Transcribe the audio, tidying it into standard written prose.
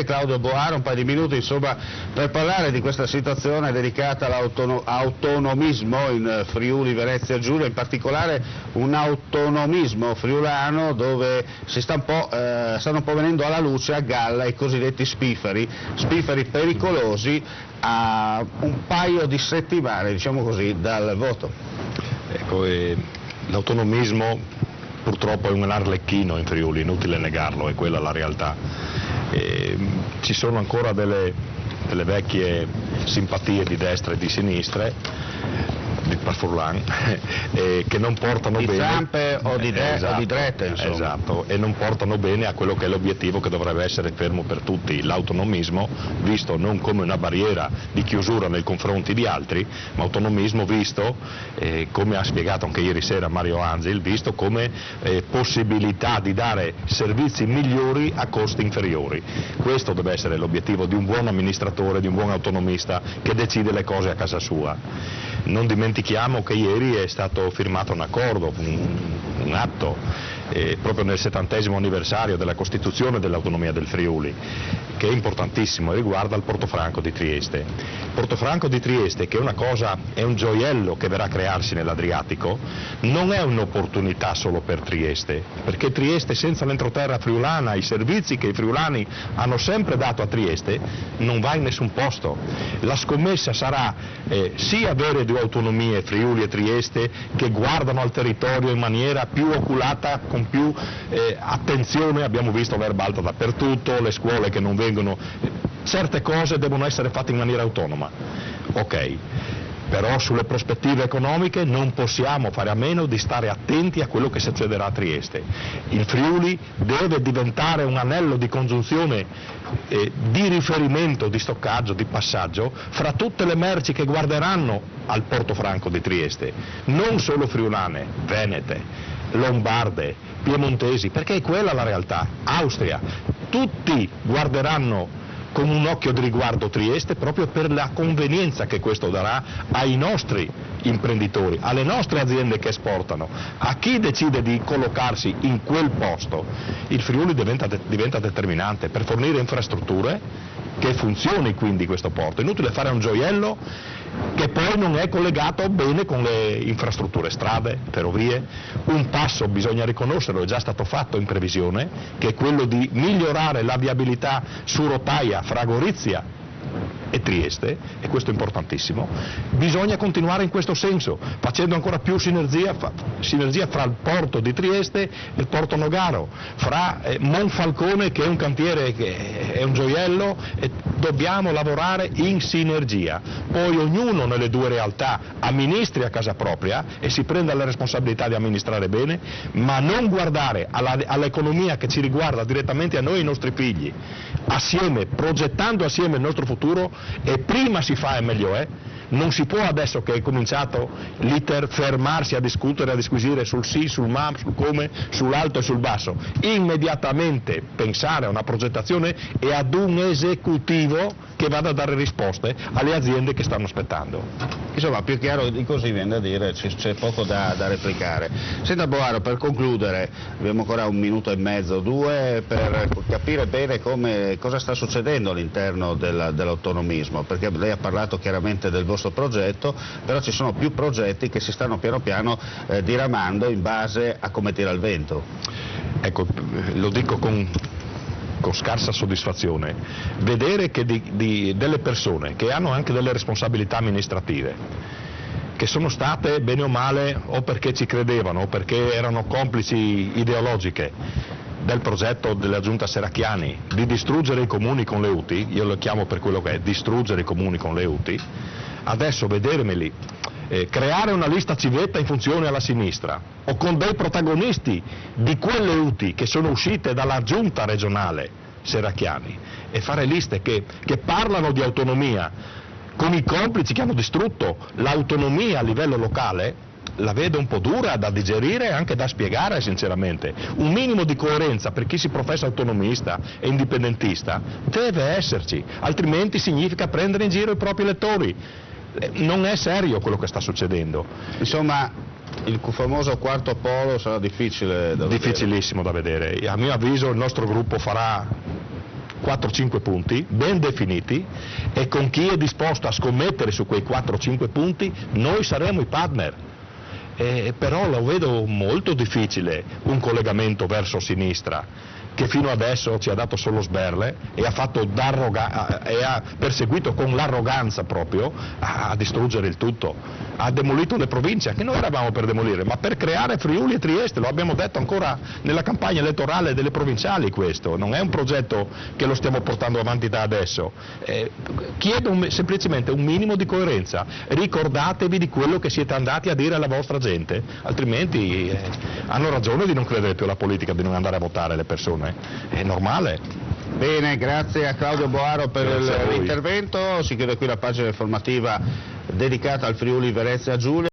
Claudio Boaro, un paio di minuti insomma per parlare di questa situazione dedicata all'autonomismo in Friuli Venezia Giulia, in particolare un autonomismo friulano dove stanno un po' venendo alla luce a galla i cosiddetti spifferi pericolosi a un paio di settimane, diciamo così, dal voto. Ecco, l'autonomismo purtroppo è un arlecchino in Friuli, inutile negarlo, è quella la realtà. Ci sono ancora delle vecchie simpatie di destra e di sinistra, di Furlan, che non portano di bene. Di zampe o di drette, insomma. Esatto, e non portano bene a quello che è l'obiettivo che dovrebbe essere fermo per tutti, l'autonomismo visto non come una barriera di chiusura nei confronti di altri, ma autonomismo visto, come ha spiegato anche ieri sera Mario Anzil, visto come possibilità di dare servizi migliori a costi inferiori. Questo deve essere l'obiettivo di un buon amministratore, di un buon autonomista che decide le cose a casa sua. Non dimentichiamo che ieri è stato firmato un accordo, un atto, proprio nel 70° anniversario della Costituzione dell'autonomia del Friuli, che è importantissimo e riguarda il Portofranco di Trieste. Portofranco di Trieste, che è un gioiello che verrà a crearsi nell'Adriatico, non è un'opportunità solo per Trieste, perché Trieste senza l'entroterra friulana, i servizi che i friulani hanno sempre dato a Trieste, non va in nessun posto. La scommessa sarà sì avere due autonomie, Friuli e Trieste, che guardano al territorio in maniera più oculata, con più attenzione. Abbiamo visto l'erba alta dappertutto, le scuole che non vengono, certe cose devono essere fatte in maniera autonoma, ok, però sulle prospettive economiche non possiamo fare a meno di stare attenti a quello che succederà a Trieste. Il Friuli deve diventare un anello di congiunzione, di riferimento, di stoccaggio, di passaggio fra tutte le merci che guarderanno al Portofranco di Trieste, non solo friulane, venete, lombarde, piemontesi, perché è quella la realtà. Austria, tutti guarderanno con un occhio di riguardo Trieste proprio per la convenienza che questo darà ai nostri imprenditori, alle nostre aziende che esportano, a chi decide di collocarsi in quel posto. Il Friuli diventa determinante per fornire infrastrutture che funzioni quindi questo porto. È inutile fare un gioiello che poi non è collegato bene con le infrastrutture, strade, ferrovie. Un passo bisogna riconoscerlo, è già stato fatto in previsione, che è quello di migliorare la viabilità su rotaia fra Gorizia e Trieste, e questo è importantissimo. Bisogna continuare in questo senso, facendo ancora più sinergia fra il porto di Trieste e il porto Nogaro, fra Monfalcone, che è un cantiere che è un gioiello, e dobbiamo lavorare in sinergia. Poi ognuno nelle due realtà amministri a casa propria e si prenda la responsabilità di amministrare bene, ma non guardare all'economia che ci riguarda direttamente a noi e ai nostri figli, assieme, progettando assieme il nostro futuro, e prima si fa e meglio è. Non si può, adesso che è cominciato l'iter, fermarsi a discutere, a disquisire sul sì, sul ma, sul come, sull'alto e sul basso. Immediatamente pensare a una progettazione e ad un esecutivo che vada a dare risposte alle aziende che stanno aspettando. Insomma, più chiaro di così viene da dire, c'è poco da replicare. Senta Boaro, per concludere, abbiamo ancora 1 minuto e mezzo, 2, per capire bene cosa sta succedendo all'interno dell'autonomismo, perché lei ha parlato chiaramente del vostro progetto, però ci sono più progetti che si stanno piano piano diramando in base a come tira il vento. Ecco, lo dico con scarsa soddisfazione, vedere che delle persone che hanno anche delle responsabilità amministrative, che sono state bene o male o perché ci credevano o perché erano complici ideologiche del progetto della giunta Serracchiani di distruggere i comuni con le UTI, io lo chiamo per quello che è, distruggere i comuni con le UTI, adesso vedermeli creare una lista civetta in funzione alla sinistra o con dei protagonisti di quelle UTI che sono uscite dalla giunta regionale Serracchiani e fare liste che parlano di autonomia con i complici che hanno distrutto l'autonomia a livello locale, la vedo un po' dura da digerire e anche da spiegare sinceramente. Un minimo di coerenza per chi si professa autonomista e indipendentista deve esserci, altrimenti significa prendere in giro i propri elettori. Non è serio quello che sta succedendo. Insomma, il famoso quarto polo sarà difficile da vedere. Difficilissimo da vedere. A mio avviso il nostro gruppo farà 4-5 punti ben definiti, e con chi è disposto a scommettere su quei 4-5 punti noi saremo i partner. Però lo vedo molto difficile un collegamento verso sinistra, che fino adesso ci ha dato solo sberle e ha perseguito con l'arroganza proprio a distruggere il tutto. Ha demolito le province, anche noi eravamo per demolire, ma per creare Friuli e Trieste, lo abbiamo detto ancora nella campagna elettorale delle provinciali. Questo non è un progetto che lo stiamo portando avanti da adesso. Chiedo semplicemente un minimo di coerenza, ricordatevi di quello che siete andati a dire alla vostra gente, altrimenti hanno ragione di non credere più alla politica, di non andare a votare le persone. È normale. Bene, grazie a Claudio Boaro per l'intervento. Si chiude qui la pagina informativa dedicata al Friuli Venezia Giulia.